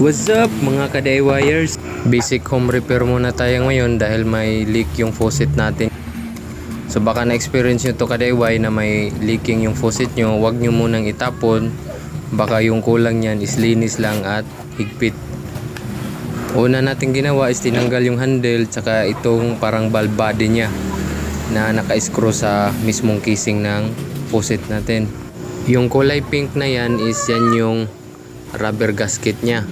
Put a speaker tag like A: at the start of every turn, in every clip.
A: What's up mga ka-DIYers? Basic home repair muna tayo ngayon dahil may leak yung faucet natin. So baka na-experience nyo to ka-DIY na may leaking yung faucet nyo, huwag nyo munang itapon. Baka yung kulang nyan is linis lang at higpit. Una natin ginawa is tinanggal yung handle tsaka itong parang valve body nya na naka-screw sa mismong casing ng faucet natin. Yung kulay pink na yan is yan yung rubber gasket nya.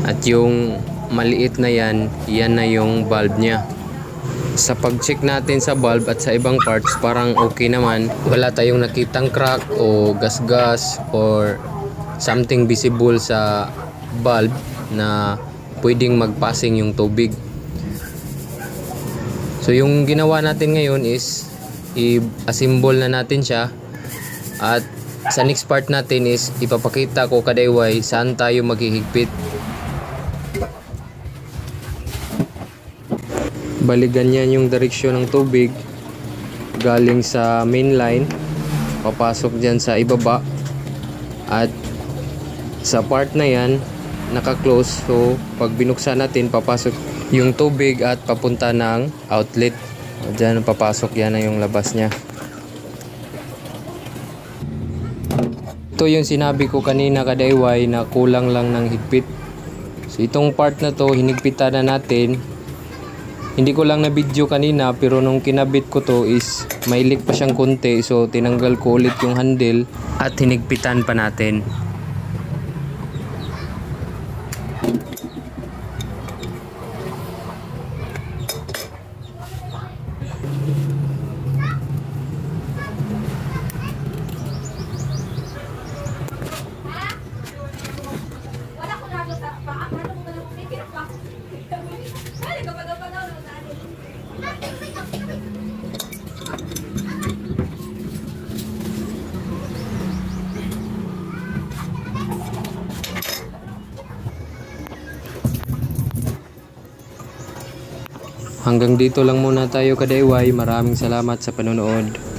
A: At yung maliit na yan, yan na yung valve nya. Sa pag-check natin sa valve at sa ibang parts, parang okay naman. Wala tayong nakitang crack o gas-gas or something visible sa valve na pwedeng mag-passing yung tubig. So yung ginawa natin ngayon is i-assemble na natin siya. At sa next part natin is ipapakita ko ka-DIY saan tayo maghihigpit. Bali ganyan yung direksyon ng tubig galing sa main line papasok dyan sa ibaba, at sa part na yan naka-close, so pag binuksan natin papasok yung tubig at papunta ng outlet. Dyan papasok, yan na yung labas nya. Ito yung sinabi ko kanina ka-DIY na kulang lang ng higpit. So itong part na to hinigpitan na natin. Hindi ko lang na video kanina, pero nung kinabit ko to is may leak pa siyang konti, so tinanggal ko ulit yung handle at hinigpitan pa natin. Hanggang dito lang muna tayo ka-DIY. Maraming salamat sa panonood.